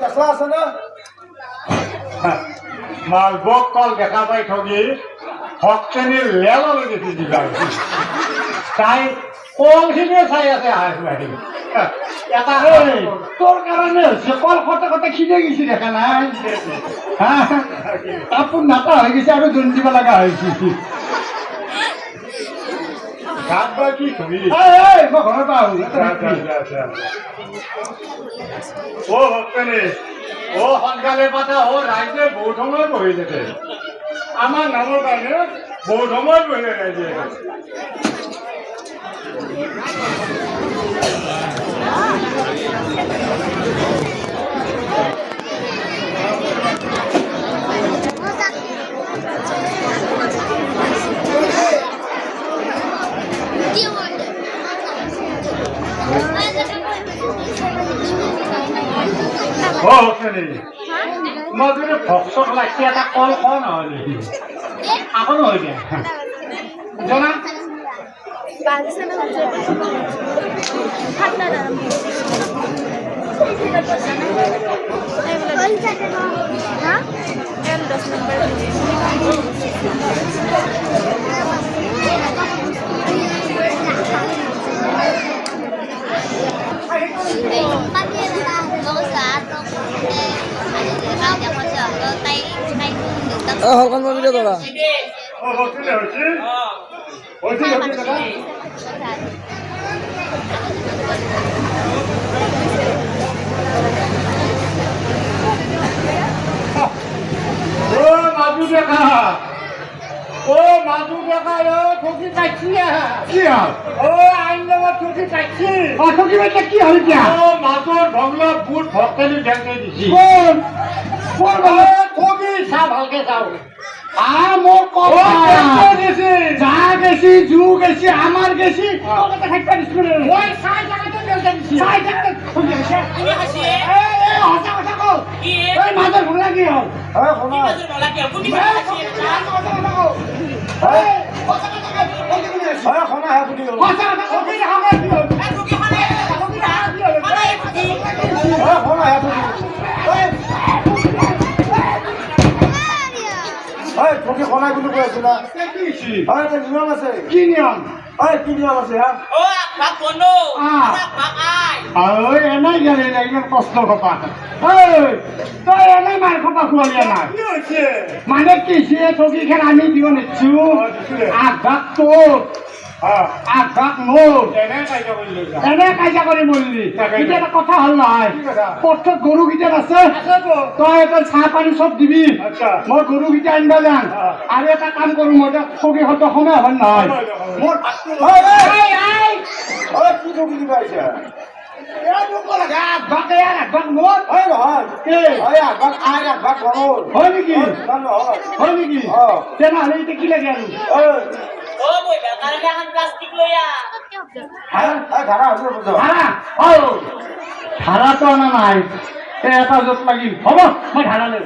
কেঁচা আছে না মালভোগ কল দেখা পাই ঠগি ভক্তেনীৰ লেললৈ দেখি দিবা তাই কলখিনিয়ে চাই আছে হাঁহি এটা তোর কারণে হচ্ছে কল খতে খতে খিদে গেছি দেখা নাই হ্যাঁ কাপড় নাটা হয়ে গেছে আরো জন দিব লাগা হয়েছে গাত বা কি কবি মই ঘৰৰ পৰা আহো ও ভক্তেনী ও সোনকালে পাতা ও ৰাইজে বহুত সময় বহি থাকে আমাৰ নামৰ কাৰণে বহুত সময় বহি ৰাইজে ও ভক্তেনী মই যদি ভক্তক লাগি এটা কল কওঁ নহয় নেকি আকৌ নহয় দিয়া জনা হলখন মই ভিডিঅ' কৰা মাজু দেখা ও মাজু দেখা ঠকি পাইছি কি হল ও আইন লগত ঠকি পাইছি ঠকি পাইছে কি হল এতিয়া ও মাজুৰ ভংলা বুট ভক্তেনী ডেংকাই দিছি কোন কোন ঠকি চা ভালকে চাও মোৰ কথা গেছি যা গেছি জু গেছি আমার গেছি তোকে থাকতে দিছিল ওই সাই জায়গাতে দেলতে দিছি সাই জায়গাতে ঠকি গেছে তুমি হাসি হসা হসা কও কি এই মাদার ভুলা কি হল কি মাজুর বলা কি কোনি হাসি ঠকি খনাই বুলি কৈ আছে না নিয়ম আছে কি নিয়ম কি নিয়ম আছে হা ও বাপ বনো বাপ আই এনেই গেলে ইমান কষ্ট খপা তই এনেই মাৰ খপা খোৱালিয়া নাই কি হৈছে মানে কি ঠকি খেল আমি দিব নিচ্ছু আঘাত তোৰ আঘাত মোৰ এনে কাইজা কৰি লৈছা এনে কাজিয়া কৰি মৰিলি এতিয়া এটা কথা হ'ল নহয় পথত গৰুকেইটা আছে তই এটা চাহ পানী চব দিবি মই গৰুকেইটা আনিব যাম আৰু এটা কাম কৰো মই ঠগি হত সময় হ'ল নহয় মোৰ কি ঠগি দিব আহিছে হয় নেকি তেনেহ'লে এতিয়া কি লাগে আৰু ও বই বেকারে এখন প্লাস্টিক লইয়া ভাড়াটো অনা নাই এটা য'ত লাগিল হ'ব মই ভাড়া লৈ